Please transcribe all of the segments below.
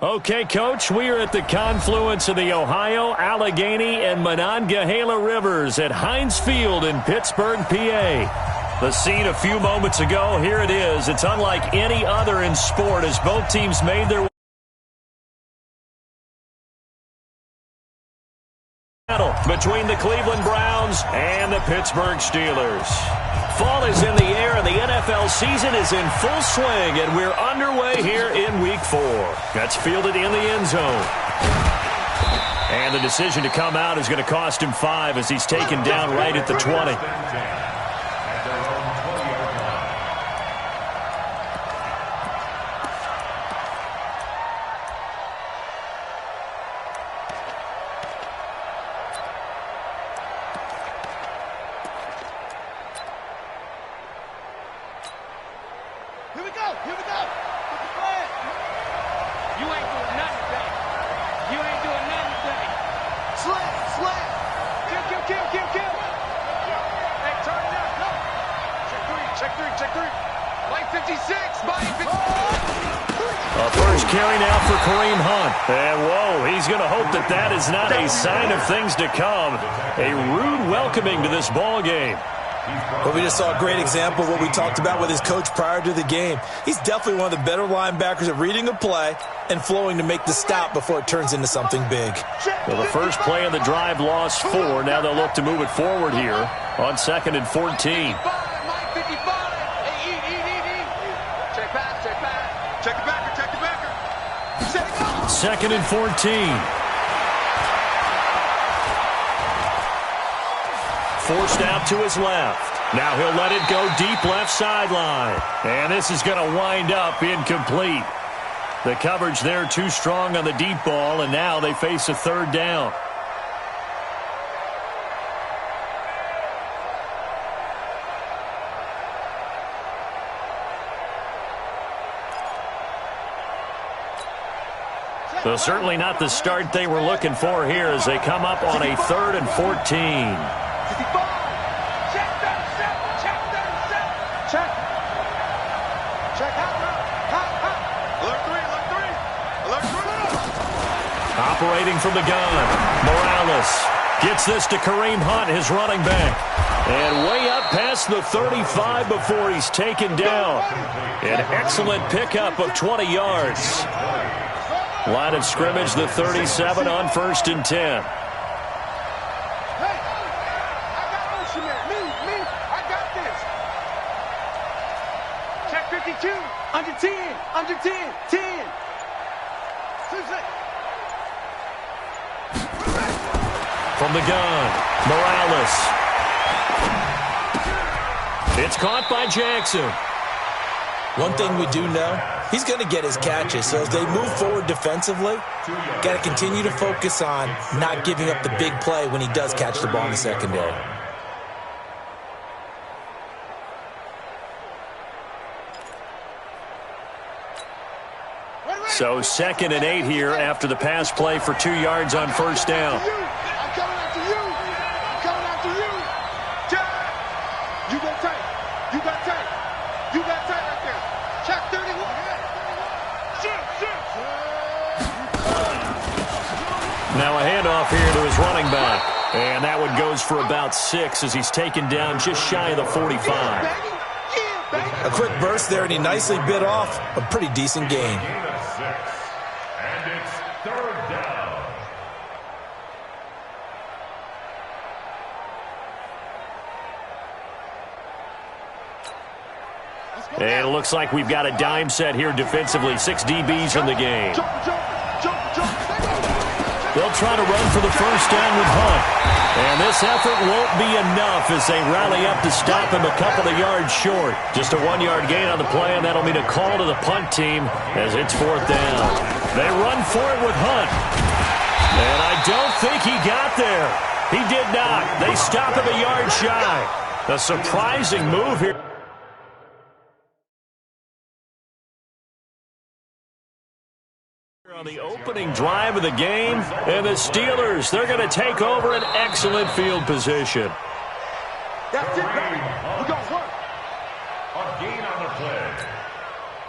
Okay, Coach, we are at the confluence of the Ohio, Allegheny, and Monongahela Rivers at Heinz Field in Pittsburgh, PA. The scene a few moments ago, here it is. It's unlike any other in sport as both teams made their battle between the Cleveland Browns and the Pittsburgh Steelers. Fall is in the air, and the NFL season is in full swing, and we're underway here in Week 4. That's fielded in the end zone. And the decision to come out is going to cost him 5 as he's taken down right at the 20. Not a sign of things to come. A rude welcoming to this ball game. Well, we just saw a great example of what we talked about with his coach prior to the game. He's definitely one of the better linebackers at reading a play and flowing to make the stop before it turns into something big. Well, the first play of the drive lost 4. Now they'll look to move it forward here on 2nd and 14. Check the backer, check the backer. 2nd and 14. Forced out to his left. Now he'll let it go deep left sideline. And this is going to wind up incomplete. The coverage there too strong on the deep ball, and now they face a 3rd down. So certainly not the start they were looking for here as they come up on a 3rd and 14. Operating from the gun, Morales gets this to Kareem Hunt, his running back. And way up past the 35 before he's taken down. An excellent pickup of 20 yards. Line of scrimmage, the 37 on 1st and 10. Under 10, under 10, 10. From the gun, Morales. It's caught by Jackson. One thing we do know, he's going to get his catches. So as they move forward defensively, got to continue to focus on not giving up the big play when he does catch the ball in the secondary. So 2nd and 8 here after the pass play for 2 yards on 1st down. I'm coming after you. I'm coming after you. You got tight. You got tight. You got tight right there. Check 31. Now a handoff here to his running back. And that one goes for about 6 as he's taken down just shy of the 45. A quick burst there, and he nicely bit off a pretty decent gain. And it's 3rd down. And it looks like we've got a dime set here defensively. 6 DBs in the game. They'll try to run for the 1st down with Hunt. And this effort won't be enough as they rally up to stop him a couple of yards short. Just a 1-yard gain on the play, and that'll mean a call to the punt team as it's 4th down. They run for it with Hunt. And I don't think he got there. He did not. They stop him a yard shy. A surprising move here. On the opening drive of the game, and the Steelers, they're going to take over an excellent field position. That's it, baby. We're going to work. A gain on the play.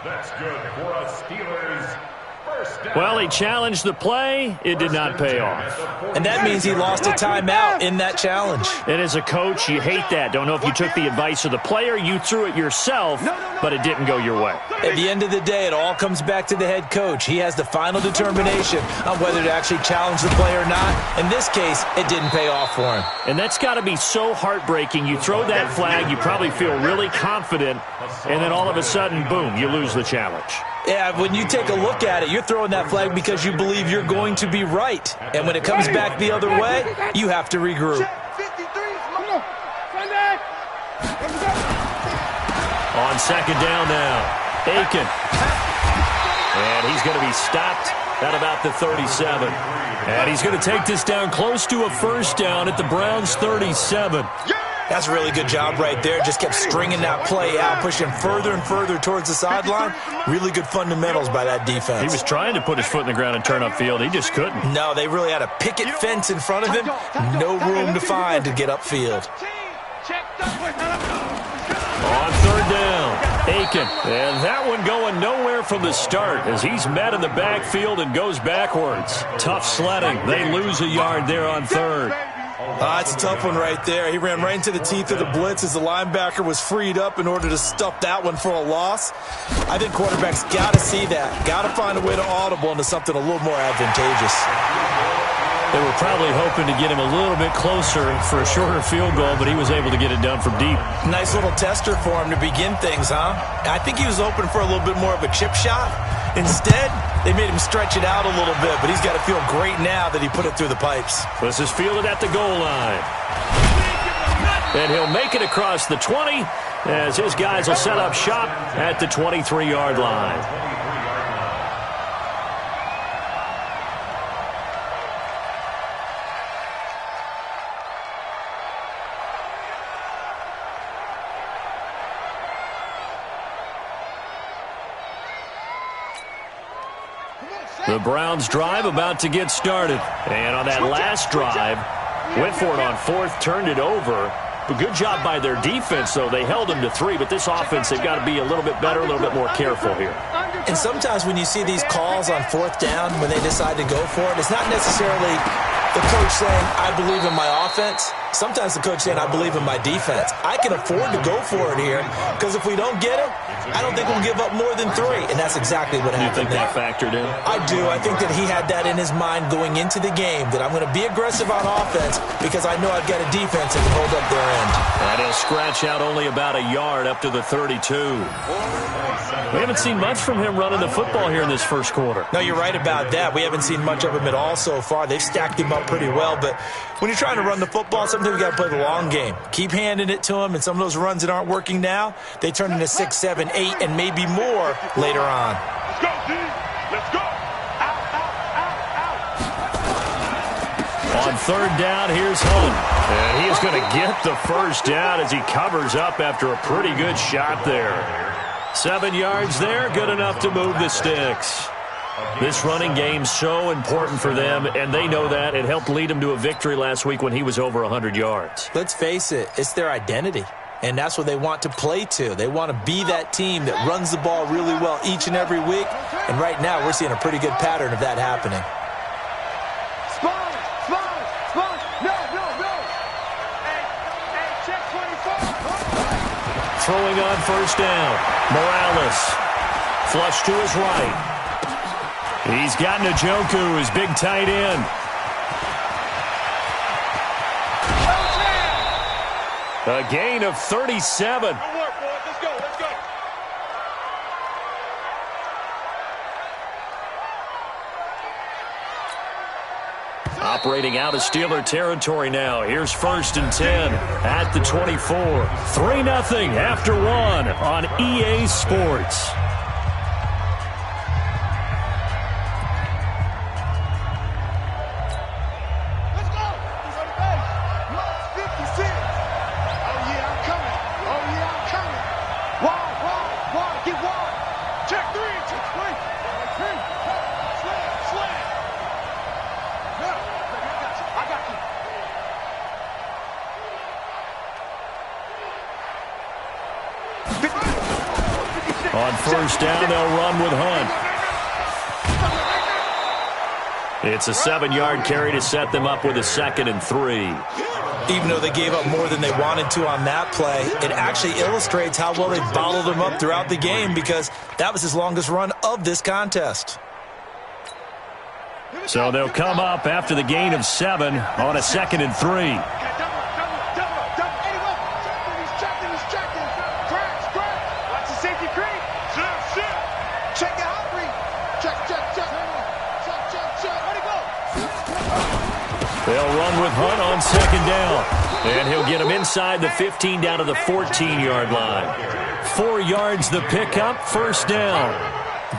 That's good for a Steelers 1st Well, he challenged the play. It did not pay off. And that means he lost a timeout in that challenge. And as a coach, you hate that. Don't know if you took the advice of the player, you threw it yourself, but it didn't go your way. At the end of the day, it all comes back to the head coach. He has the final determination on whether to actually challenge the play or not. In this case, it didn't pay off for him. And that's got to be so heartbreaking. You throw that flag, you probably feel really confident, and then all of a sudden, boom, you lose the challenge. Yeah, when you take a look at it, you're throwing that flag because you believe you're going to be right. And when it comes back the other way, you have to regroup. On second down now, Aiken. And he's going to be stopped at about the 37. And he's going to take this down close to a first down at the Browns' 37. That's a really good job right there. Just kept stringing that play out, pushing further and further towards the sideline. Really good fundamentals by that defense. He was trying to put his foot in the ground and turn upfield. He just couldn't. No, they really had a picket fence in front of him. No room to find to get upfield. On third down, Aiken. And that one going nowhere from the start as he's met in the backfield and goes backwards. Tough sledding. They lose a yard there on third. It's a tough one right there. He ran right into the teeth of the blitz as the linebacker was freed up in order to stuff that one for a loss. I think quarterbacks got to see that. Got to find a way to audible into something a little more advantageous. They were probably hoping to get him a little bit closer for a shorter field goal, but he was able to get it done from deep. Nice little tester for him to begin things, huh? I think he was hoping for a little bit more of a chip shot. Instead, they made him stretch it out a little bit, but he's got to feel great now that he put it through the pipes. This is fielded at the goal line. And he'll make it across the 20 as his guys will set up shop at the 23-yard line. The Browns drive about to get started. And on that last drive, went for it on fourth, turned it over. But good job by their defense, though. They held them to 3, but this offense, they've got to be a little bit better, a little bit more careful here. And sometimes when you see these calls on fourth down, when they decide to go for it, it's not necessarily the coach saying, I believe in my offense. Sometimes the coach saying, I believe in my defense. I can afford to go for it here because if we don't get it, I don't think we'll give up more than 3. And that's exactly what happened. You think that factored in? I do. I think that he had that in his mind going into the game, that I'm going to be aggressive on offense because I know I've got a defense that can hold up their end. And he'll scratch out only about a yard up to the 32. We haven't seen much from him running the football here in this first quarter. No, you're right about that. We haven't seen much of him at all so far. They've stacked him up pretty well, but when you're trying to run the football, sometimes you got to play the long game. Keep handing it to him, and some of those runs that aren't working now, they turn into 6, 7, 8, and maybe more later on. Let's go, D. Let's go. Out. On third down, here's Hunt. And he is going to get the first down as he covers up after a pretty good shot there. 7 yards there, good enough to move the sticks. This running game's so important for them, and they know that. It helped lead them to a victory last week when he was over 100 yards. Let's face it, it's their identity, and that's what they want to play to. They want to be that team that runs the ball really well each and every week, and right now we're seeing a pretty good pattern of that happening. Throwing on first down, Morales. Flush to his right. He's got Njoku, his big tight end. A gain of 37. Good work, boys. Let's go. Let's go. Operating out of Steeler territory now. Here's first and 10 at the 24. 3-0 after 1 on EA Sports. Let's go. March 56. Oh, yeah, I'm coming. Oh, yeah, I'm coming. Wide. Get wide. Check 3. Check 3. Slam. Now, I got you. On first down, they'll run with Hunt. It's a 7-yard carry to set them up with a 2nd and 3. Even though they gave up more than they wanted to on that play, it actually illustrates how well they bottled them up throughout the game because that was his longest run of this contest. So they'll come up after the gain of 7 on a 2nd and 3. They'll run with Hunt on 2nd down. And he'll get him inside the 15 down to the 14-yard line. 4 yards the pickup, 1st down.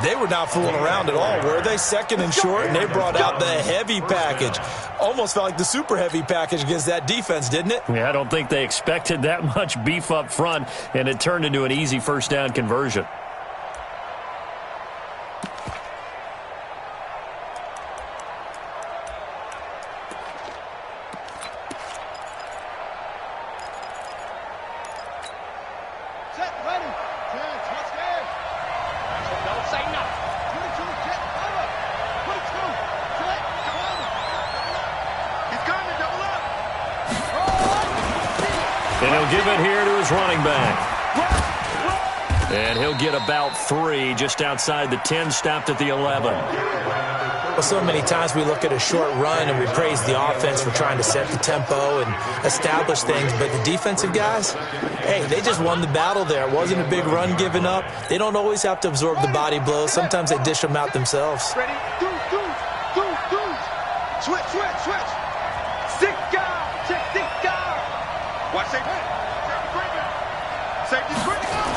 They were not fooling around at all, were they? 2nd and short, and they brought out the heavy package. Almost felt like the super heavy package against that defense, didn't it? Yeah, I don't think they expected that much beef up front, and it turned into an easy 1st down conversion. And he'll give it here to his running back. And he'll get about 3 just outside the 10, stopped at the 11. Well, so many times we look at a short run and we praise the offense for trying to set the tempo and establish things, but the defensive guys, hey, they just won the battle there. It wasn't a big run given up. They don't always have to absorb the body blows. Sometimes they dish them out themselves. Ready? Do. Switch. Stick guard. Check stick guard. Watch safety. Safety's bringing up.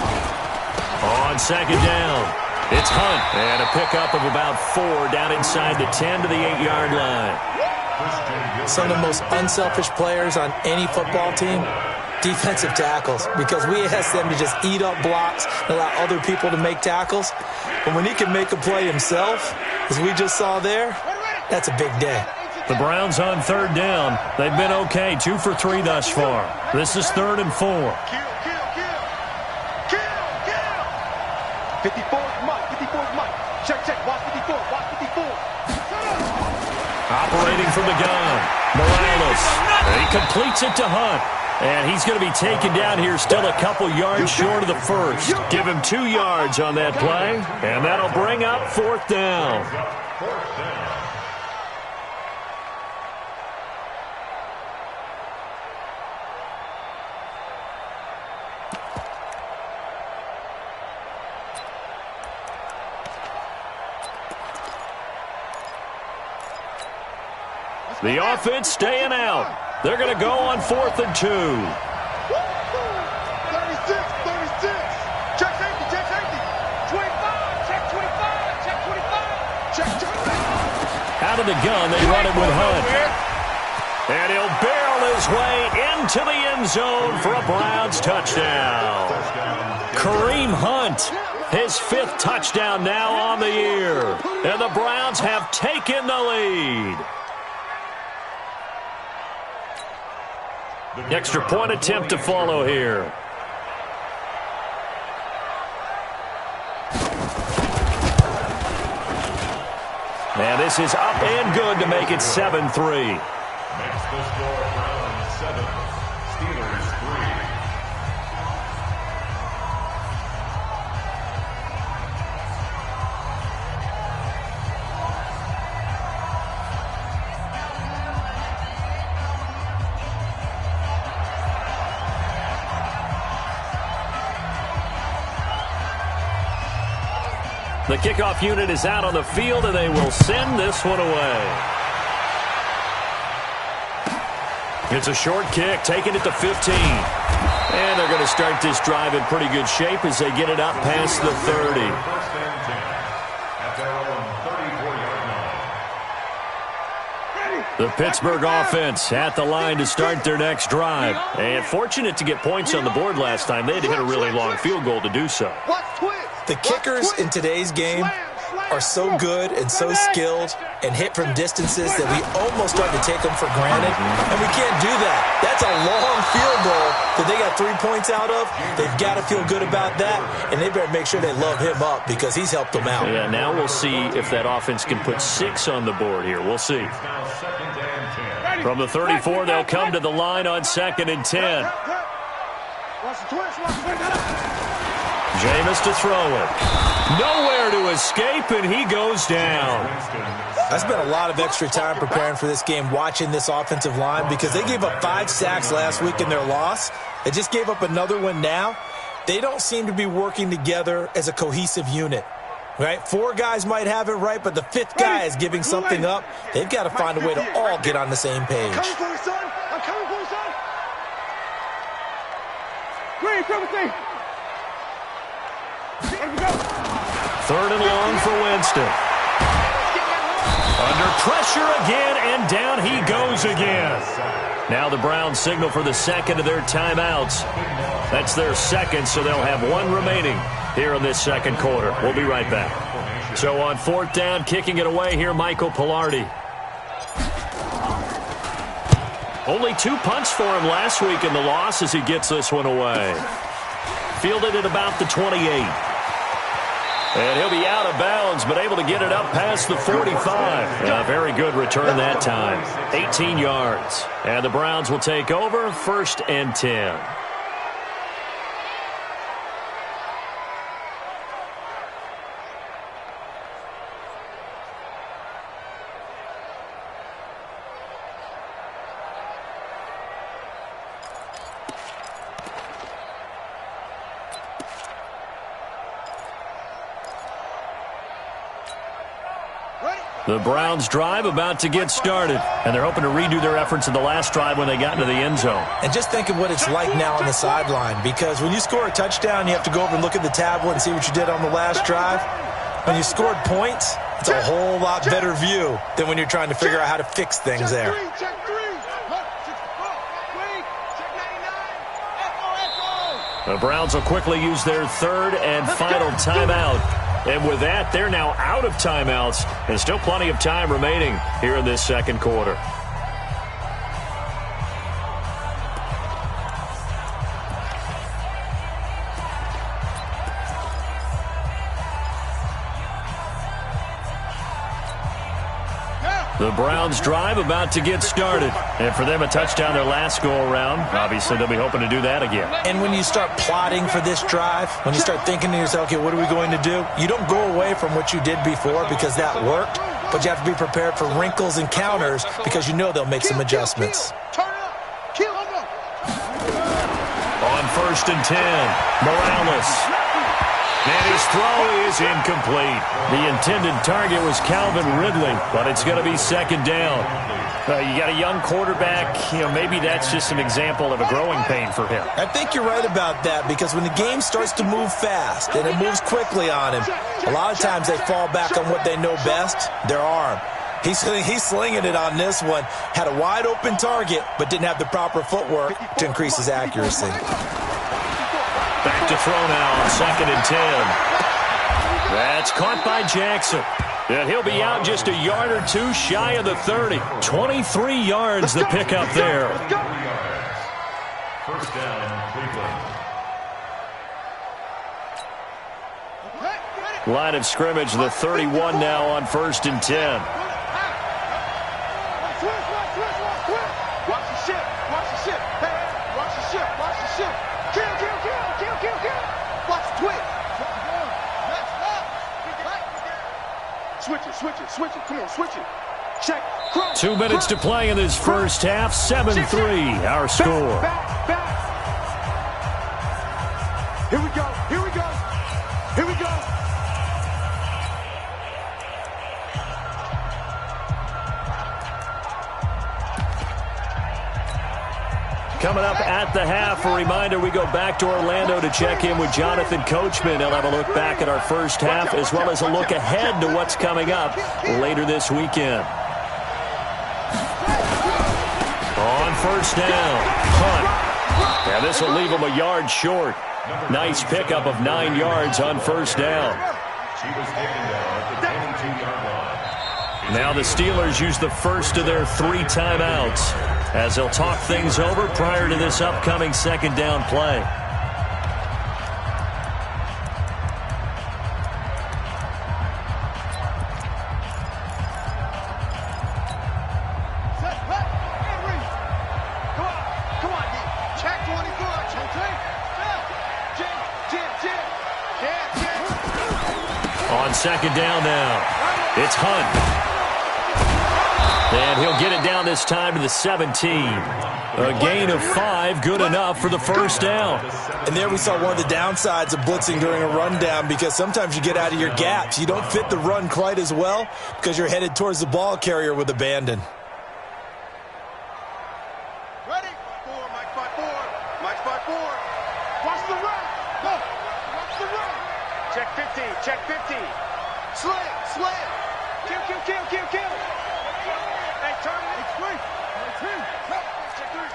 On 2nd down, it's Hunt. And a pickup of about 4 down inside the 10 to the 8-yard line. Some of the most unselfish players on any football team, defensive tackles, because we ask them to just eat up blocks and allow other people to make tackles. But when he can make a play himself, as we just saw there, that's a big day. The Browns on 3rd down. They've been okay, 2 for 3 thus far. This is 3rd and 4. Kill. 54's Mike. Check. Watch 54. Operating from the gun. Morales. And he completes it to Hunt. And he's going to be taken down here still a couple yards short of the 1st. Give him 2 yards on that play. And that'll bring up 4th down. The offense staying out. They're going to go on 4th and 2. 36. Check safety. 25. Check 25. Out of the gun, they run it with Hunt. And he'll barrel his way into the end zone for a Browns touchdown. Kareem Hunt, his 5th touchdown now on the year. And the Browns have taken the lead. Extra point attempt to follow here. And this is up and good to make it 7-3. Makes the score Browns 7, Steelers 3. The kickoff unit is out on the field, and they will send this one away. It's a short kick, taking it to 15. And they're going to start this drive in pretty good shape as they get it up past the 30. First and 10 at their own 34-yard line. The Pittsburgh offense at the line to start their next drive. And fortunate to get points on the board last time. They had to hit a really long field goal to do so. The kickers in today's game are so good and so skilled and hit from distances that we almost start to take them for granted, and we can't do that. That's a long field goal that they got 3 points out of. They've got to feel good about that, and they better make sure they love him up because he's helped them out. Yeah, now we'll see if that offense can put 6 on the board here. We'll see. From the 34, they'll come to the line on 2nd and 10. Jameis to throw it. Nowhere to escape, and he goes down. I spent a lot of extra time preparing for this game watching this offensive line because they gave up 5 sacks last week in their loss. They just gave up another one now. They don't seem to be working together as a cohesive unit. Right? 4 guys might have it right, but the 5th guy is giving something up. They've got to find a way to all get on the same page. I'm coming for you, son. I'm coming for you, son. Green, come with me. Let me go. 3rd and long for Winston. Under pressure again, and down he goes again. Now the Browns signal for the 2nd of their timeouts. That's their 2nd, so they'll have 1 remaining here in this 2nd quarter. We'll be right back. So on 4th down, kicking it away here, Michael Pilardi. Only 2 punts for him last week in the loss as he gets this one away. Fielded at about the 28. And he'll be out of bounds, but able to get it up past the 45. A very good return that time. 18 yards. And the Browns will take over 1st and 10. The Browns drive about to get started, and they're hoping to redo their efforts in the last drive when they got into the end zone. And just think of what it's like now on the sideline, because when you score a touchdown, you have to go over and look at the tablet and see what you did on the last drive. When you scored points, it's a whole lot better view than when you're trying to figure out how to fix things there. The Browns will quickly use their 3rd and final timeout. And with that, they're now out of timeouts, and still plenty of time remaining here in this 2nd quarter. The Browns drive about to get started. And for them, a touchdown their last go-around. Obviously, they'll be hoping to do that again. And when you start plotting for this drive, when you start thinking to yourself, okay, what are we going to do? You don't go away from what you did before because that worked, but you have to be prepared for wrinkles and counters because you know they'll make some adjustments. On 1st and 10, Morales. And his throw is incomplete. The intended target was Calvin Ridley, but it's going to be 2nd down. You got a young quarterback. Maybe that's just an example of a growing pain for him. I think you're right about that because when the game starts to move fast and it moves quickly on him, a lot of times they fall back on what they know best, their arm. He's slinging it on this one. Had a wide open target, but didn't have the proper footwork to increase his accuracy. Back to throw now on 2nd and 10. That's caught by Jackson. And he'll be out just a yard or 2 shy of the 30. 23 yards the pickup there. 1st down, Cleveland. Line of scrimmage, the 31 now on 1st and 10. Watch the ship. Watch the ship. Hey, watch the ship. Watch the ship. Kill. Watch the twitch. Switch it. Come on, switch it. Check. 2 minutes to play in this first half. 7-3, our score. Back. Here we go. Coming up at the half, a reminder, we go back to Orlando to check in with Jonathan Coachman. He'll have a look back at our first half as well as a look ahead to what's coming up later this weekend. On 1st down, punt. And this will leave him a yard short. Nice pickup of 9 yards on 1st down. She was taken down at the 22-yard line. Now the Steelers use the first of their 3 timeouts as they'll talk things over prior to this upcoming second down play. On second down now, it's Hunt. And he'll get it down this time to the 17. A gain of 5, good enough for the first down. And there we saw one of the downsides of blitzing during a rundown, because sometimes you get out of your gaps. You don't fit the run quite as well because you're headed towards the ball carrier with abandon. Ready? 4, Mike 5-4. Mike 5-4. Watch the run. Go. Watch the run. Check 50. Check 50. Slam. Slam. Kill, kill, kill, kill, kill. Hey, turn it. It's free. Check 3.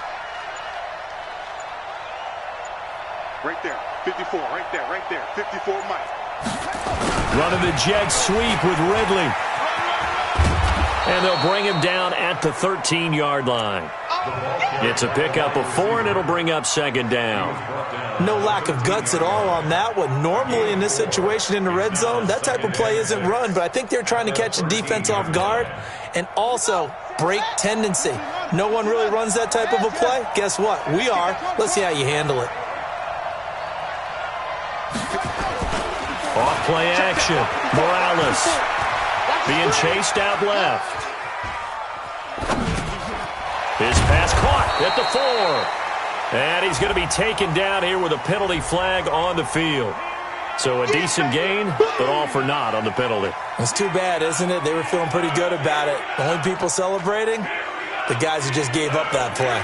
Right there. 54. Right there. Right there. 54, Mike. Running the jet sweep with Ridley. And they'll bring him down at the 13-yard line. It's a pickup of 4, and it'll bring up second down. No lack of guts at all on that one. Normally in this situation in the red zone, that type of play isn't run, but I think they're trying to catch the defense off guard and also break tendency. No one really runs that type of a play. Guess what? We are. Let's see how you handle it. Off play action. Morales being chased out left. His pass caught at the 4. And he's going to be taken down here with a penalty flag on the field. So a decent gain, but all for naught on the penalty. It's too bad, isn't it? They were feeling pretty good about it. The only people celebrating, the guys who just gave up that play.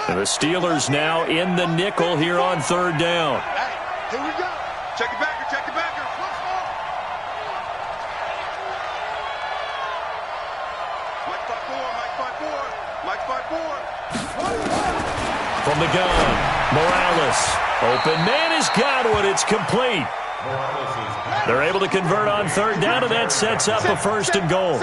And the Steelers now in the nickel here on third down. Hey, here we go. Check it back. Check it back. Mike 5-4. From the gun, Morales. Open man has got one. It's complete. They're able to convert on third down, and that sets up a first and goal.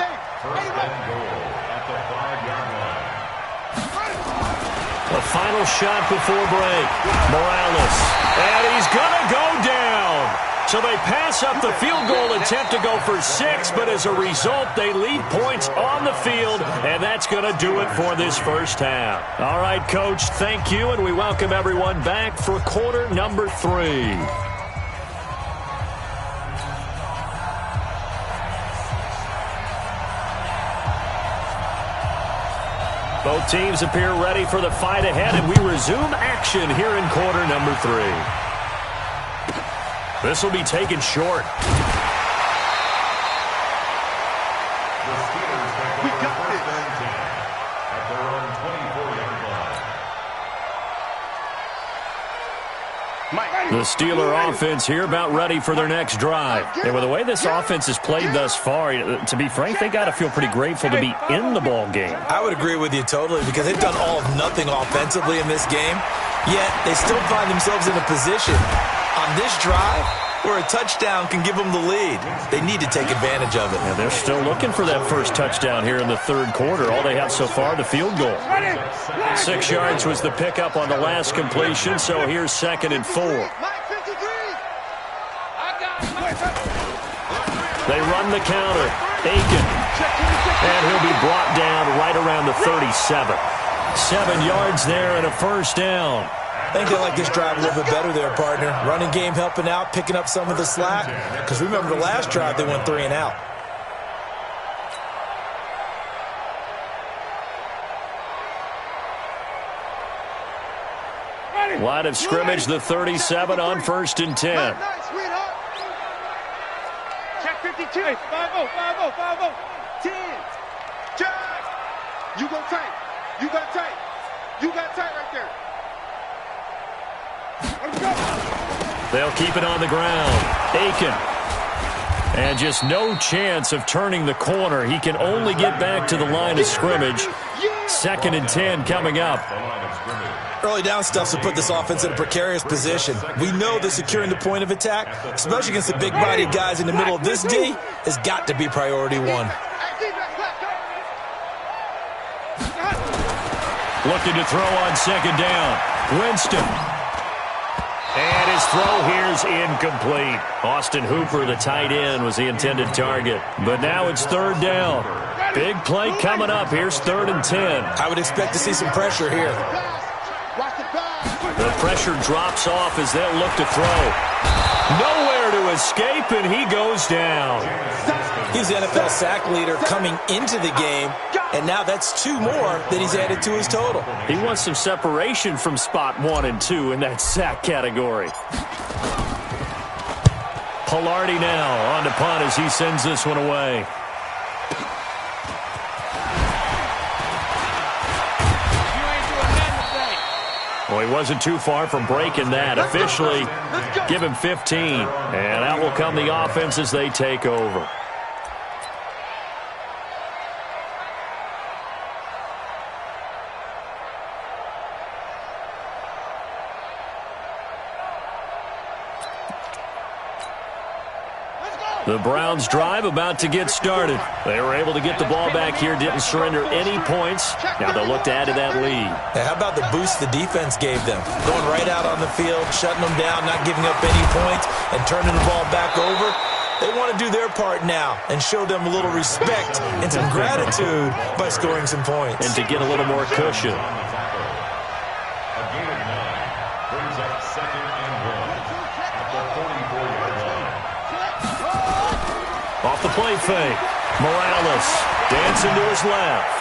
A final shot before break. Morales. And he's going to go down. So they pass up the field goal attempt to go for 6, but as a result, they leave points on the field, and that's going to do it for this first half. All right, Coach, thank you, and we welcome everyone back for quarter number 3. Both teams appear ready for the fight ahead, and we resume action here in quarter number 3. This will be taken short. We got this. At their own 24-yard line. The Steeler offense here about ready for their next drive. And with the way this offense has played thus far, to be frank, they got to feel pretty grateful to be in the ball game. I would agree with you totally, because they've done all of nothing offensively in this game, yet they still find themselves in a position on this drive where a touchdown can give them the lead. They need to take advantage of it. Yeah, they're still looking for that first touchdown here in the third quarter. All they have so far, the field goal. 6 yards was the pickup on the last completion, so here's second and 4. They run the counter. Aiken. And he'll be brought down right around the 37. 7 yards there and a first down. I think they like this drive a little bit better there, partner. Running game helping out, picking up some of the slack. Because remember the last drive, they went 3 and out. Line of scrimmage, the 37 on 1st and 10. Check 52. Hey, 5-0, 5-0, 5-0. 10. Jack. You go tight. You got tight. You got tight right there. Let's go. They'll keep it on the ground. Aiken. And just no chance of turning the corner. He can only get back to the line of scrimmage. 2nd and 10 coming up. Early down stuff to put this offense in a precarious position. We know that securing the point of attack, especially against the big-bodied guys in the middle of this D, has got to be priority one. Looking to throw on 2nd down. Winston. And his throw here's incomplete. Austin Hooper, the tight end, was the intended target. But now it's 3rd down. Big play coming up. Here's 3rd and 10. I would expect to see some pressure here. The pressure drops off as they'll look to throw. Nowhere to escape, and he goes down. He's the NFL sack leader coming into the game, and now that's 2 more that he's added to his total. He wants some separation from spot 1 and 2 in that sack category. Pilardi now on to punt as he sends this one away. Well, he wasn't too far from breaking that. Officially, give him 15. And out will come the offense as they take over. The Browns drive about to get started. They were able to get the ball back here, didn't surrender any points. Now they'll look to add to that lead. Hey, how about the boost the defense gave them? Going right out on the field, shutting them down, not giving up any points, and turning the ball back over. They want to do their part now and show them a little respect and some gratitude by scoring some points. And to get a little more cushion. Off the play fake. Morales dancing to his left.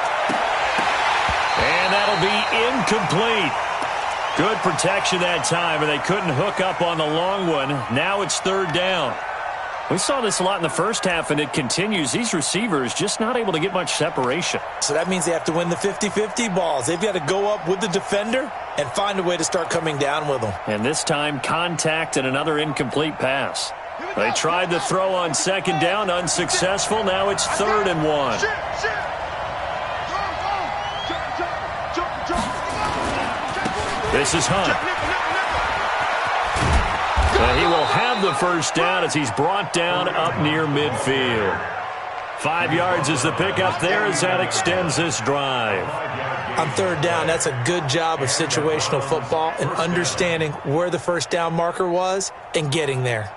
And that'll be incomplete. Good protection that time, and they couldn't hook up on the long one. Now it's 3rd down. We saw this a lot in the first half, and it continues. These receivers just not able to get much separation. So that means they have to win the 50-50 balls. They've got to go up with the defender and find a way to start coming down with them. And this time, contact and another incomplete pass. They tried to throw on 2nd down, unsuccessful. Now it's 3rd and 1. This is Hunt. And he will have the first down as he's brought down up near midfield. 5 yards is the pickup there as that extends this drive. On 3rd down, that's a good job of situational football and understanding where the first down marker was and getting there.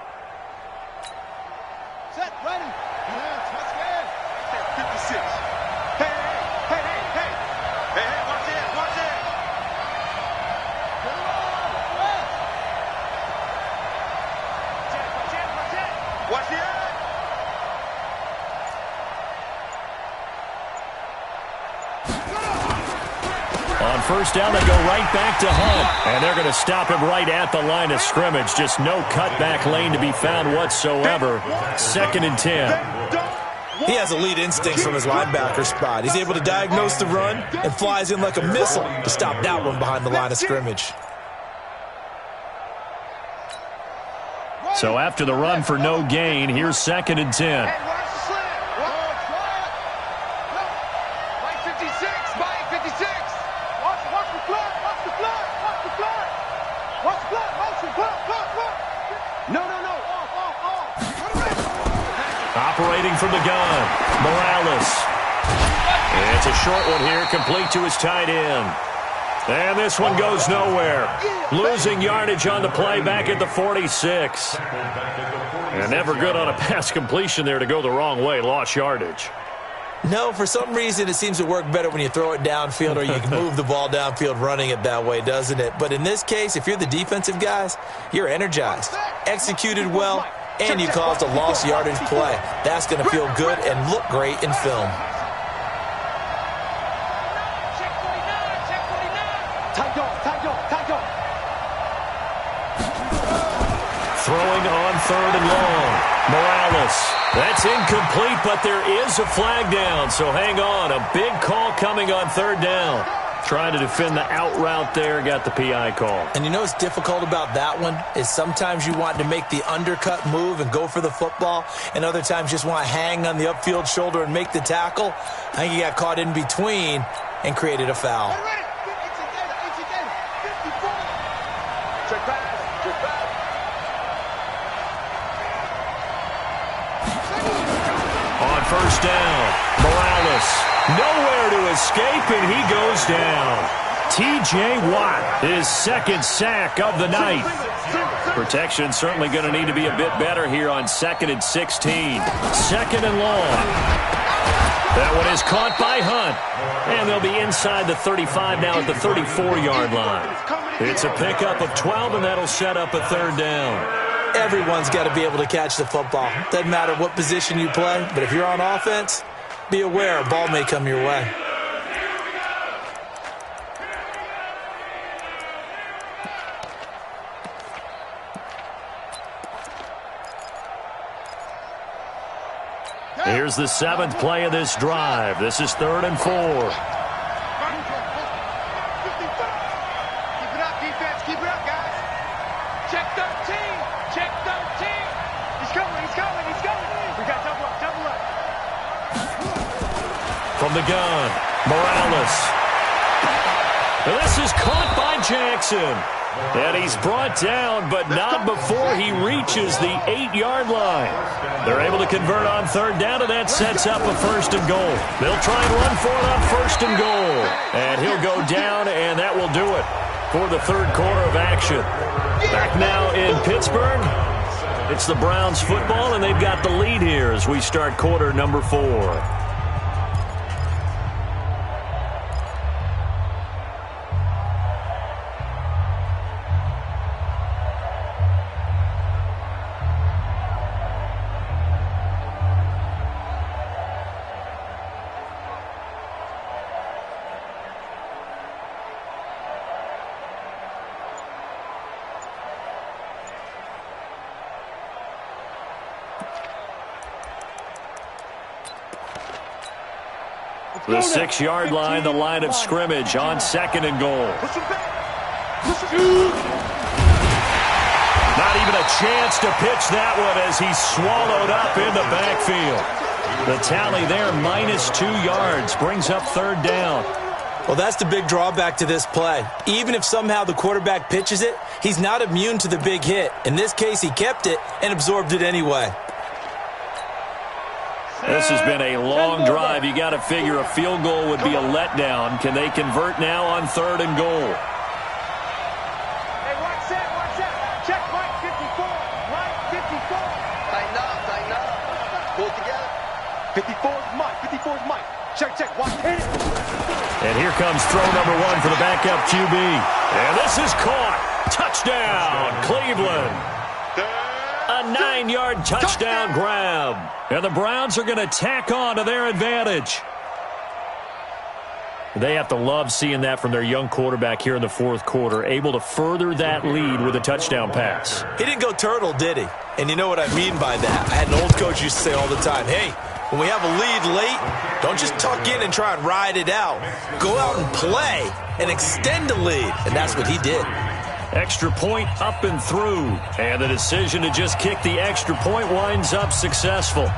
On 1st down, they go right back to Hunt. And they're going to stop him right at the line of scrimmage. Just no cutback lane to be found whatsoever. 2nd and 10. He has elite instincts from his linebacker spot. He's able to diagnose the run and flies in like a missile to stop that one behind the line of scrimmage. So after the run for no gain, here's 2nd and 10. Operating from the gun, Morales. And it's a short one here, complete to his tight end. And this one goes nowhere. Losing yardage on the play back at the 46. And never good on a pass completion there to go the wrong way. Lost yardage. No, for some reason, it seems to work better when you throw it downfield or you can move the ball downfield running it that way, doesn't it? But in this case, if you're the defensive guys, you're energized, executed well, and you caused a lost yardage play. That's going to feel good and look great in film. Throwing on 3rd and long. Morales. That's incomplete, but there is a flag down, so hang on. A big call coming on 3rd down. Trying to defend the out route there, got the PI call. And you know what's difficult about that one is sometimes you want to make the undercut move and go for the football, and other times just want to hang on the upfield shoulder and make the tackle. I think he got caught in between, and created a foul. On first down, Morales nowhere to escape, and he goes down. T.J. Watt, his second sack of the night. Protection certainly going to need to be a bit better here on 2nd and 16. 2nd and long. That one is caught by Hunt. And they'll be inside the 35 now at the 34-yard line. It's a pickup of 12, and that'll set up a 3rd down. Everyone's got to be able to catch the football. Doesn't matter what position you play, but if you're on offense, be aware a ball may come your way. Here's the 7th play of this drive. This is 3rd and 4. Keep it up, defense. Keep it up, guys. Check 13. Check 13. He's coming. He's coming. He's coming. We got double up. Double up. From the gun, Morales. And this is caught by Jackson. And he's brought down, but not before he reaches the 8-yard line. They're able to convert on 3rd down, and that sets up a 1st and goal. They'll try and run for it on 1st and goal. And he'll go down, and that will do it for the 3rd quarter of action. Back now in Pittsburgh, it's the Browns football, and they've got the lead here as we start quarter number 4. The 6-yard line, the line of scrimmage on 2nd and goal. Not even a chance to pitch that one as he's swallowed up in the backfield. The tally there, -2 yards, brings up 3rd down. Well, that's the big drawback to this play. Even if somehow the quarterback pitches it, he's not immune to the big hit. In this case, he kept it and absorbed it anyway. This has been a long drive. You got to figure a field goal would be a letdown. Can they convert now on 3rd and goal? Hey, watch that. Watch that. Check Mike 54. Mike 54. Tighten up. Tighten up. Pull it together. 54 is Mike. 54 is Mike. Check, check. Watch. Hit it. And here comes throw number 1 for the backup QB. And this is caught. Touchdown, Cleveland. A 9-yard touchdown grab. And the Browns are going to tack on to their advantage. They have to love seeing that from their young quarterback here in the 4th quarter, able to further that lead with a touchdown pass. He didn't go turtle, did he? And you know what I mean by that. I had an old coach used to say all the time, hey, when we have a lead late, don't just tuck in and try and ride it out. Go out and play and extend the lead. And that's what he did. Extra point up and through. And the decision to just kick the extra point winds up successful.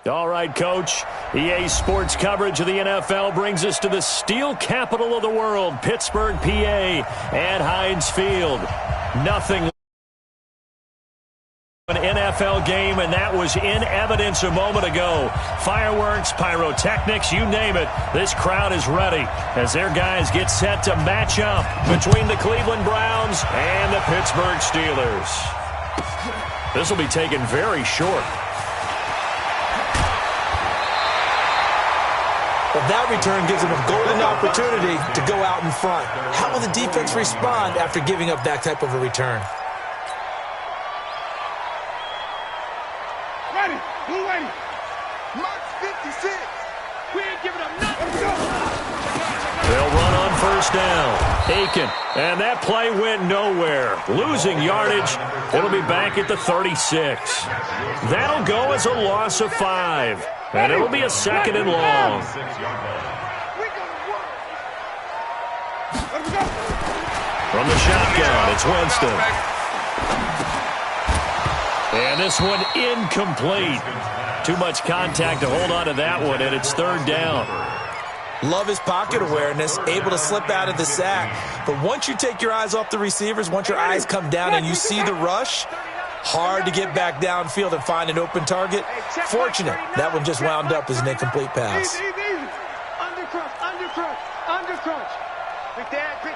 All right, Coach. EA Sports coverage of the NFL brings us to the steel capital of the world, Pittsburgh, PA, at Heinz Field. Nothing. An NFL game, and that was in evidence a moment ago. Fireworks, pyrotechnics, you name it. This crowd is ready as their guys get set to match up between the Cleveland Browns and the Pittsburgh Steelers. This will be taken very short. Well, that return gives them a golden opportunity to go out in front. How will the defense respond after giving up that type of a return? Ready. Who ready? Mark 56. We ain't giving up nothing. They'll run on first down. Aiken. And that play went nowhere. Losing yardage. It'll be back at the 36. That'll go as a loss of 5. And it'll be a second and long. From the shotgun, it's Winston. And this one incomplete. Too much contact to hold on to that one, and it's third down. Love his pocket awareness, able to slip out of the sack. But once you take your eyes off the receivers, once your eyes come down and you see the rush, hard to get back downfield and find an open target. Fortunate, that one just wound up as an incomplete pass. Easy. Under crunch. Quick dash. Go.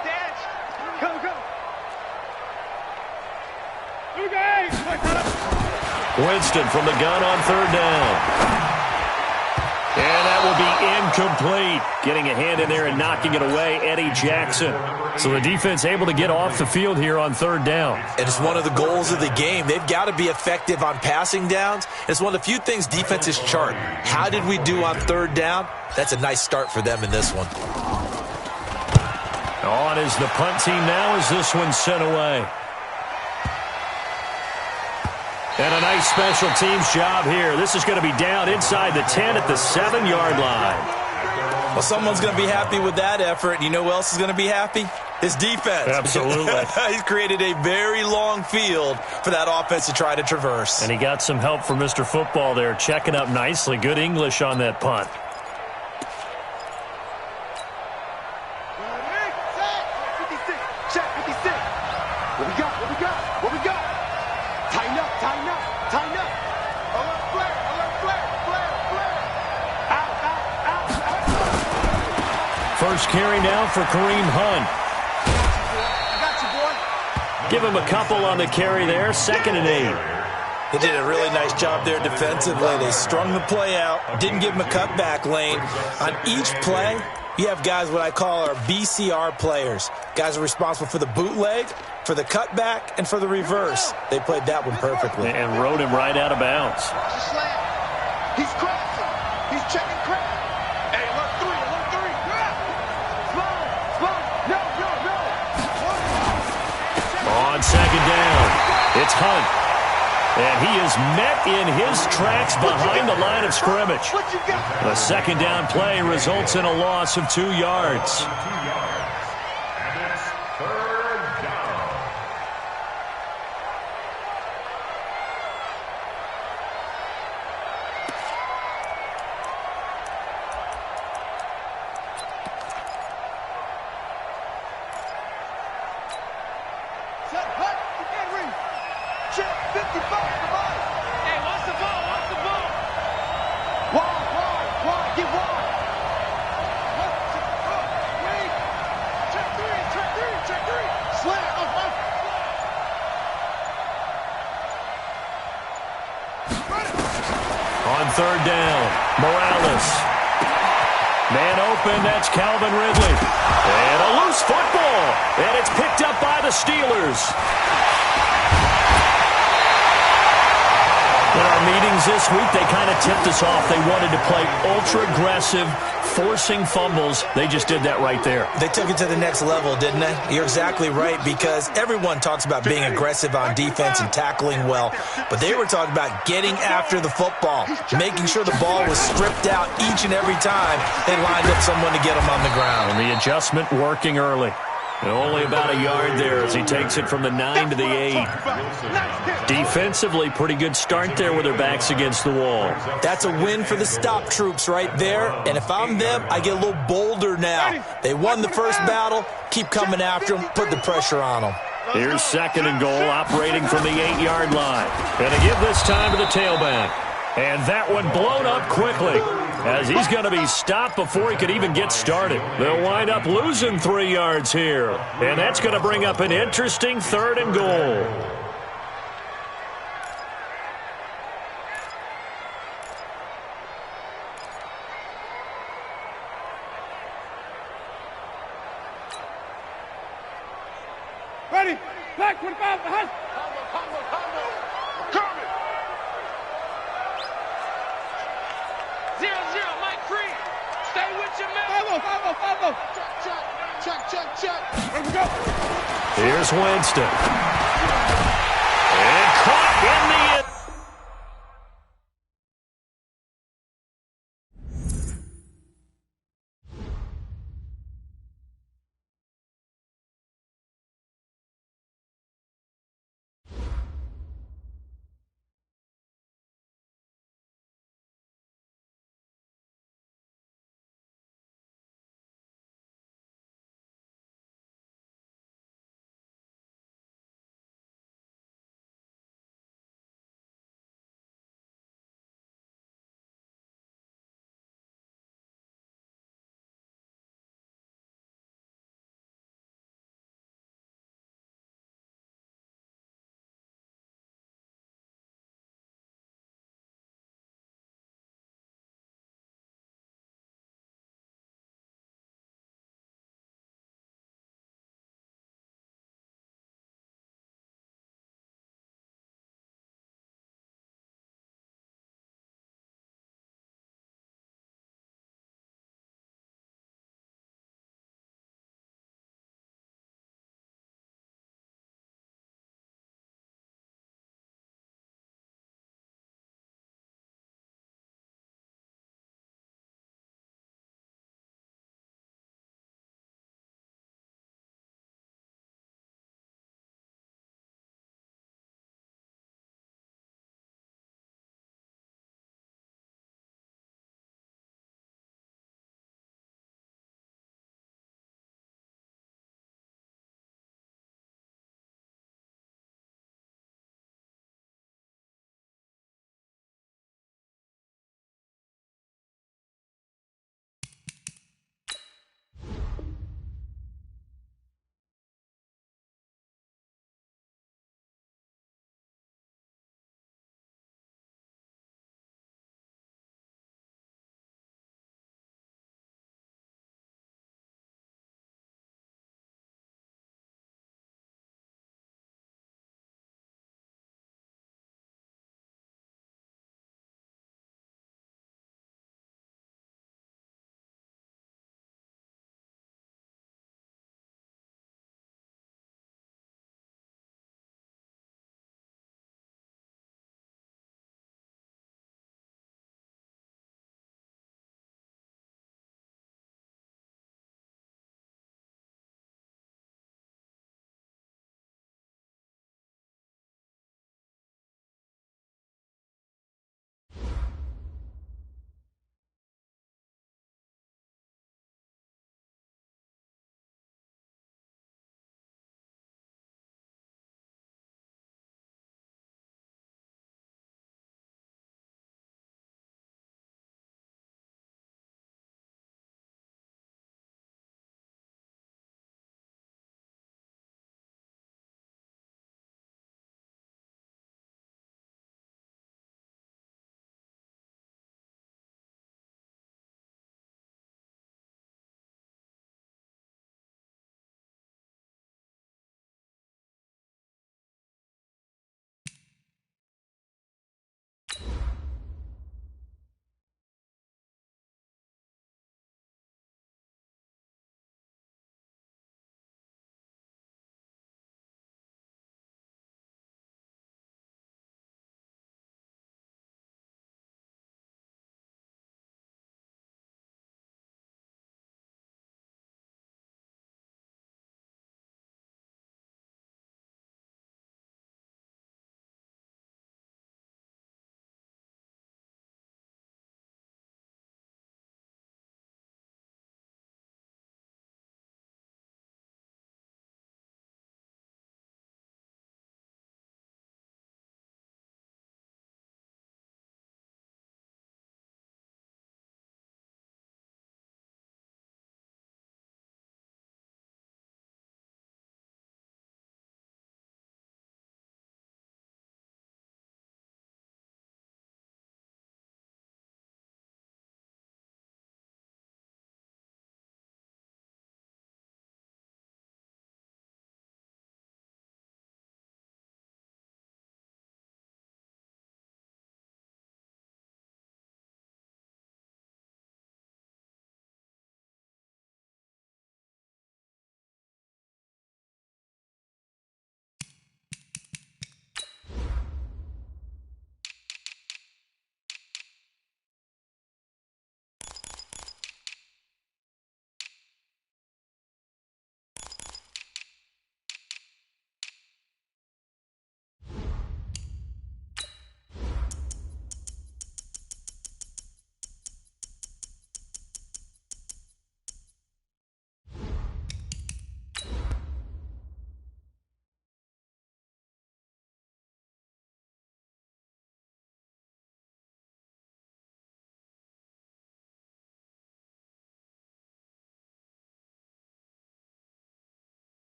Winston from the gun on third down. And that will be incomplete. Getting a hand in there and knocking it away, Eddie Jackson. So the defense able to get off the field here on third down. And it's one of the goals of the game. They've got to be effective on passing downs. It's one of the few things defenses chart. How did we do on third down? That's a nice start for them in this one. On is the punt team now as this one's sent away. And a nice special teams job here. This is going to be down inside the 10 at the 7-yard line. Well, someone's going to be happy with that effort. You know who else is going to be happy? His defense. Absolutely. He's created a very long field for that offense to try to traverse. And he got some help from Mr. Football there, checking up nicely. Good English on that punt. What we got? Tighten up. Alert flare. Out. First carry now for Kareem Hunt. I got you, boy. Give him a couple on the carry there. 2nd and 8. They did a really nice job there defensively. They strung the play out, didn't give him a cutback lane. On each play, you have guys what I call our BCR players. Guys are responsible for the bootleg, for the cutback, and for the reverse. They played that one perfectly. And rode him right out of bounds. Watch the slant. He's crossing. He's checking crack. Hey, alert three. No. On second down, it's Hunt. And he is met in his tracks behind the line of scrimmage. What you got? The second down play results in a loss of 2 yards. And it's third down. Set, hut, get ring. Check, 55 at the bottom. Hey, watch the ball. Wide, get wide. Wait. Check three. Slant, On third down, Morales. Man open, that's Calvin Ridley. And a loose football. And it's picked up by the Steelers. In our meetings this week, they kind of tipped us off. They wanted to play ultra-aggressive, forcing fumbles. They just did that right there. They took it to the next level, didn't they? You're exactly right, because everyone talks about being aggressive on defense and tackling well, but they were talking about getting after the football, making sure the ball was stripped out each and every time they lined up someone to get them on the ground. And the adjustment working early. And only about a yard there as he takes it from the 9 to the 8. Defensively, pretty good start there with their backs against the wall. That's a win for the stop troops right there. And if I'm them, I get a little bolder now. They won the first battle. Keep coming after them. Put the pressure on them. Here's 2nd and goal, operating from the 8-yard line. And to give this time to the tailback. And that one blown up quickly, as he's going to be stopped before he could even get started. They'll wind up losing 3 yards here. And that's going to bring up an interesting 3rd and goal. Ready? Black 25, the hush. Combo. Coming. 0-0, Mike free. Stay with your man. Follow. Check. Here we go. Here's Winston. And caught in the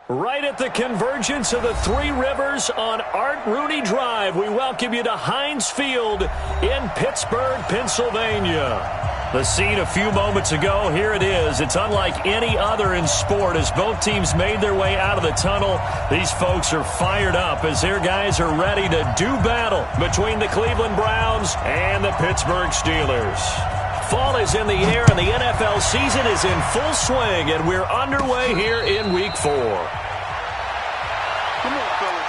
Right at the convergence of the Three Rivers on Art Rooney Drive, we welcome you to Heinz Field in Pittsburgh, Pennsylvania. The scene a few moments ago, here it is. It's unlike any other in sport as both teams made their way out of the tunnel. These folks are fired up as their guys are ready to do battle between the Cleveland Browns and the Pittsburgh Steelers. Fall is in the air and the NFL season is in full swing, and we're underway here in Week 4. Come on, fellas.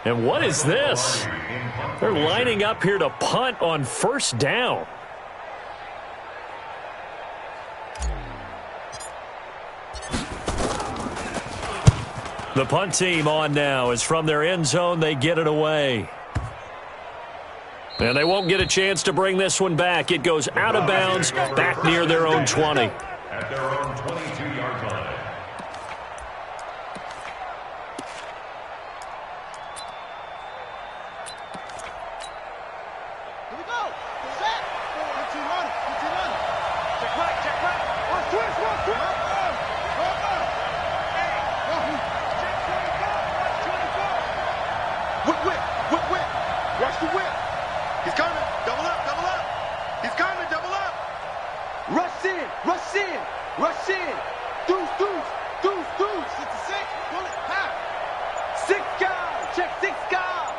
And what is this? They're lining up here to punt on first down. The punt team on now as from their end zone they get it away. And they won't get a chance to bring this one back. It goes out of bounds back near their own 20. At their own 22-yard line. Here we go. Set. Run. Check right. One twist. Whip. Watch the whip. He's coming. Double up. He's coming. Double up. Rush in. Deuce. 66. Pull it. Half. 6 guys. Check 6 guys.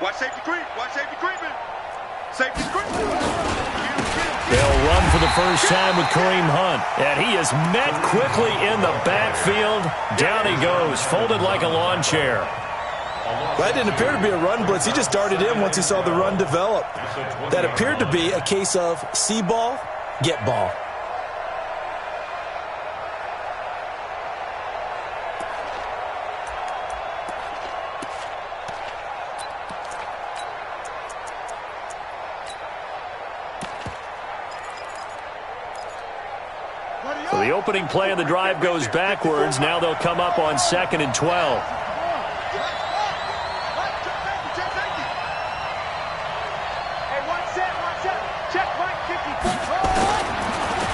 Watch safety creeping. Safety's creeping. They'll run for the first time with Kareem Hunt. And he is met quickly in the backfield. Down he goes, folded like a lawn chair. That didn't appear to be a run blitz. He just darted in once he saw the run develop. That appeared to be a case of see ball, get ball. So the opening play of the drive goes backwards. Now they'll come up on 2nd and 12.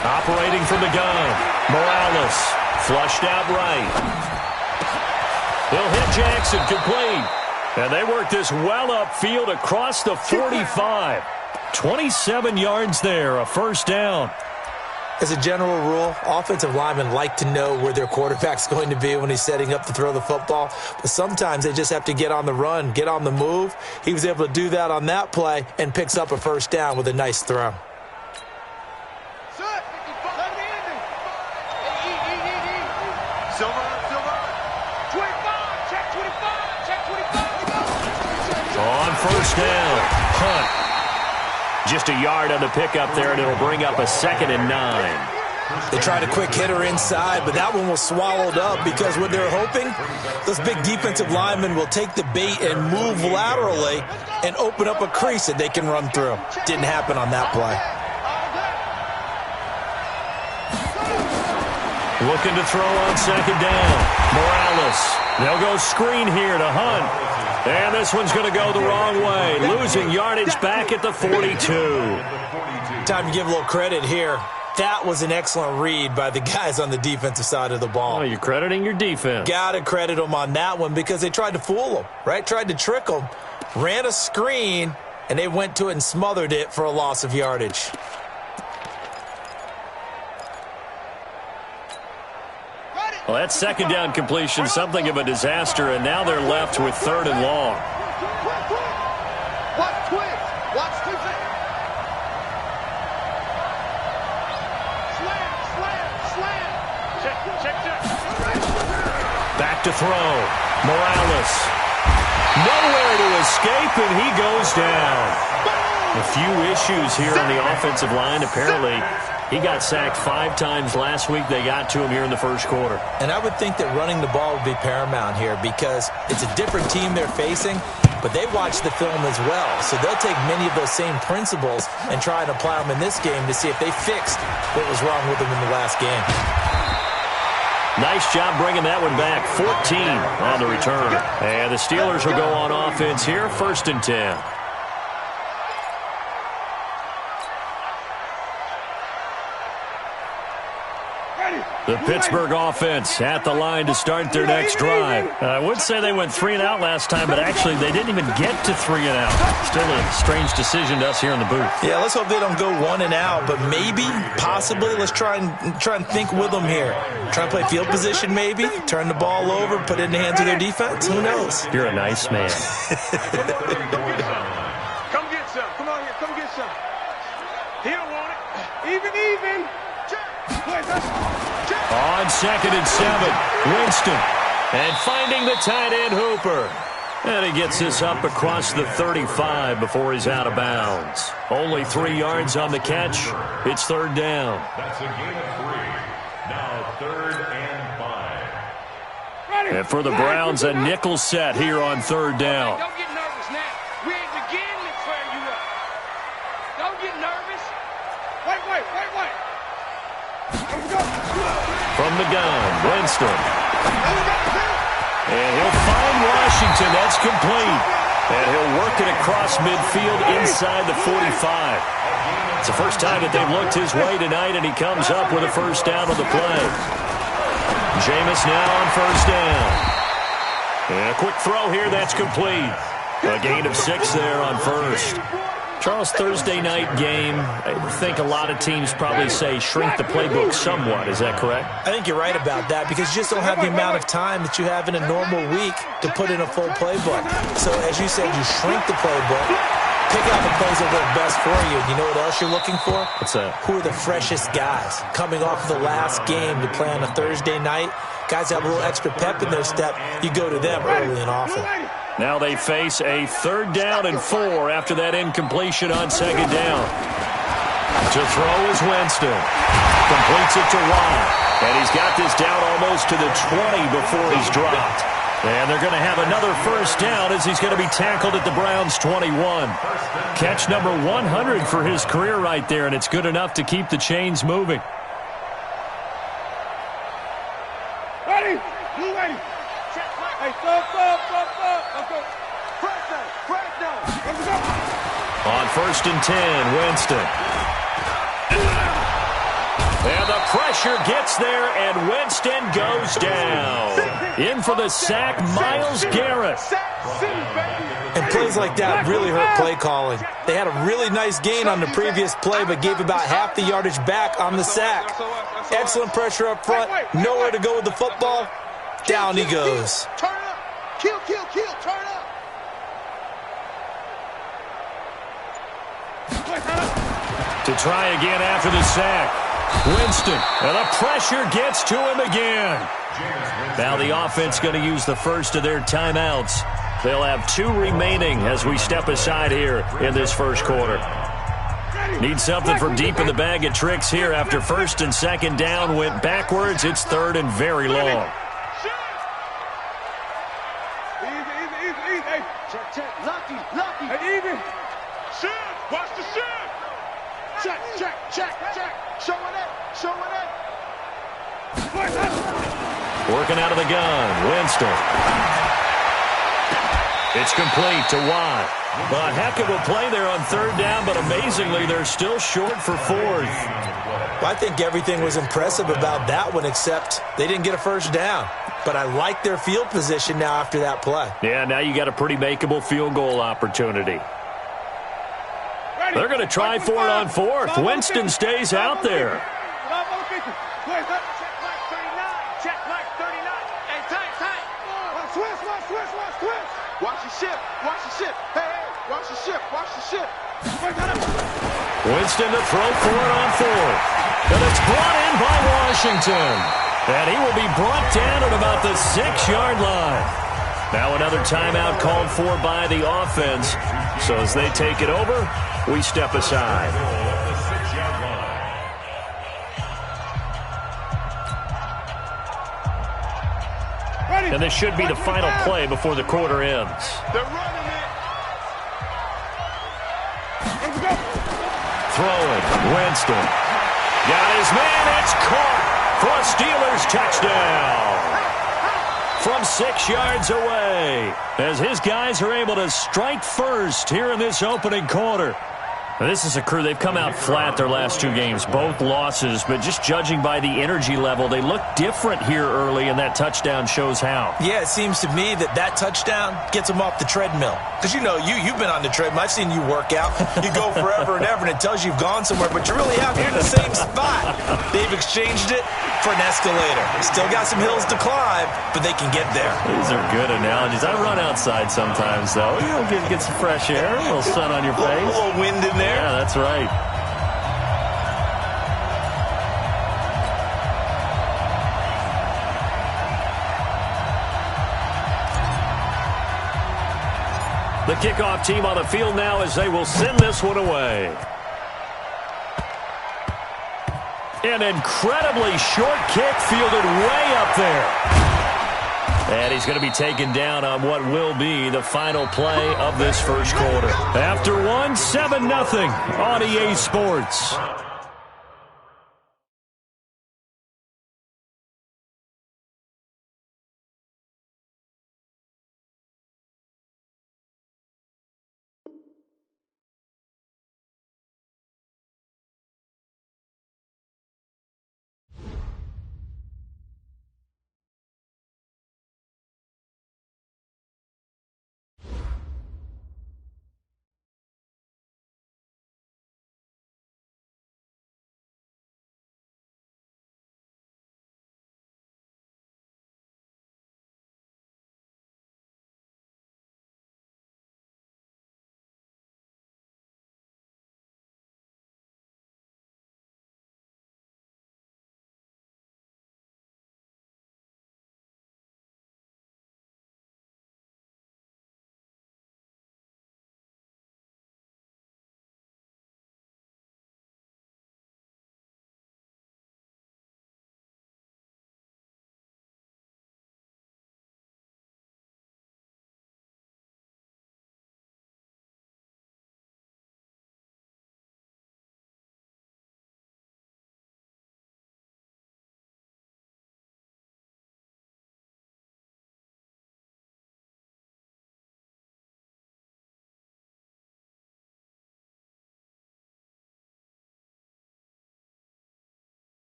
Operating from the gun, Morales, flushed out right. He'll hit Jackson, complete. And they work this well upfield across the 45. 27 yards there, a first down. As a general rule, offensive linemen like to know where their quarterback's going to be when he's setting up to throw the football. But sometimes they just have to get on the run, get on the move. He was able to do that on that play and picks up a first down with a nice throw. Silver. 25. Check 25. On first down, Hunt. Just a yard on the pickup there, and it'll bring up a 2nd and 9. They tried a quick hitter inside, but that one was swallowed up because what they're hoping, those big defensive linemen will take the bait and move laterally and open up a crease that they can run through. Didn't happen on that play. Looking to throw on 2nd down. Morales. They'll go screen here to Hunt. And this one's going to go the wrong way. Losing yardage back at the 42. Time to give a little credit here. That was an excellent read by the guys on the defensive side of the ball. Oh, you're crediting your defense. Got to credit them on that one because they tried to fool them, right? Tried to trick them. Ran a screen, and they went to it and smothered it for a loss of yardage. Well, that 2nd down completion, something of a disaster, and now they're left with 3rd and long. Watch twist. Slam. Check. Back to throw. Morales. Nowhere to escape, and he goes down. A few issues here on the offensive line. Apparently, he got sacked 5 times last week. They got to him here in the first quarter. And I would think that running the ball would be paramount here because it's a different team they're facing, but they watch the film as well. So they'll take many of those same principles and try and apply them in this game to see if they fixed what was wrong with them in the last game. Nice job bringing that one back. 14 on the return. And the Steelers will go on offense here, 1st and 10. The Pittsburgh offense at the line to start their next drive. I would say they went 3 and out last time, but actually they didn't even get to 3 and out. Still a strange decision to us here in the booth. Yeah, let's hope they don't go 1 and out, but maybe, possibly, let's try and think with them here. Try and play field position maybe, turn the ball over, put it in the hands of their defense. Who knows? You're a nice man. Come get some. Come on here. Come get some. He don't want it. Even. On 2nd and 7, Winston. And finding the tight end Hooper. And he gets this up across the 35 before he's out of bounds. Only 3 yards on the catch. It's 3rd down. That's a gain of 3. Now 3rd and 5. And for the Browns, a nickel set here on 3rd down. Don't get nervous now. We ain't beginning to clear you up. Don't get nervous. Wait. From the gun, Winston. And he'll find Washington. That's complete. And he'll work it across midfield inside the 45. It's the first time that they've looked his way tonight, and he comes up with a 1st down on the play. Jameis now on 1st down. And a quick throw here. That's complete. A gain of 6 there on 1st. Charles, Thursday night game, I think a lot of teams probably say shrink the playbook somewhat. Is that correct? I think you're right about that because you just don't have the amount of time that you have in a normal week to put in a full playbook. So as you said, you shrink the playbook, pick out the plays that work best for you. You know what else you're looking for? What's that? Who are the freshest guys coming off of the last game to play on a Thursday night? Guys have a little extra pep in their step. You go to them early and often. Now they face a 3rd down and 4 after that incompletion on 2nd down. To throw is Winston. Completes it to Watt. And he's got this down almost to the 20 before he's dropped. And they're going to have another 1st down as he's going to be tackled at the Browns' 21. Catch number 100 for his career right there, and it's good enough to keep the chains moving. Ready. Hey, stop. Okay. Press down. Let's go. On 1st and 10, Winston. And the pressure gets there, and Winston goes down. In for the sack, Myles Garrett. And plays like that really hurt play calling. They had a really nice gain on the previous play, but gave about half the yardage back on the sack. Excellent pressure up front. Nowhere to go with the football. Down he goes. Turn up. Kill. Turn up. To try again after the sack. Winston, and the pressure gets to him again. Now the offense going to use the first of their timeouts. They'll have 2 remaining as we step aside here in this 1st quarter. Need something from deep in the bag of tricks here after 1st and 2nd down went backwards. It's 3rd and very long. Easy. Hey, check. Lucky. Hey, even. Shoot. Watch the shoot. Check. Showing it. Working out of the gun, Winston. It's complete to Watt. But heck of a play there on 3rd down, but amazingly, they're still short for 4th. Well, I think everything was impressive about that one, except they didn't get a 1st down. But I like their field position now after that play. Yeah, now you got a pretty makeable field goal opportunity. They're going to try for it on 4th. Winston stays out there. Check Mike 39. Hey, tight. Watch the ship. Hey, watch the ship. Winston to throw for it on 4th. And it's brought in by Washington. And he will be brought down at about the 6-yard line. Now another timeout called for by the offense. So as they take it over, we step aside. And this should be the final play before the quarter ends. They're running it. Let's go. Throwing, Winston. Got his man, it's caught. for a Steelers touchdown from 6 yards away, as his guys are able to strike first here in this opening quarter. This is a crew, they've come out flat their last 2 games, both losses, but just judging by the energy level, they look different here early, and that touchdown shows how. Yeah, it seems to me that touchdown gets them off the treadmill. Because, you know, you've been on the treadmill. I've seen you work out. You go forever and ever, and it tells you you've gone somewhere, but you're really out here in the same spot. They've exchanged it for an escalator. Still got some hills to climb, but they can get there. These are good analogies. I run outside sometimes, though. You know, get some fresh air, a little sun on your face. A little wind in there. Yeah, that's right. The kickoff team on the field now as they will send this one away. An incredibly short kick fielded way up there. And he's going to be taken down on what will be the final play of this first quarter. After one, 7-0 on EA Sports.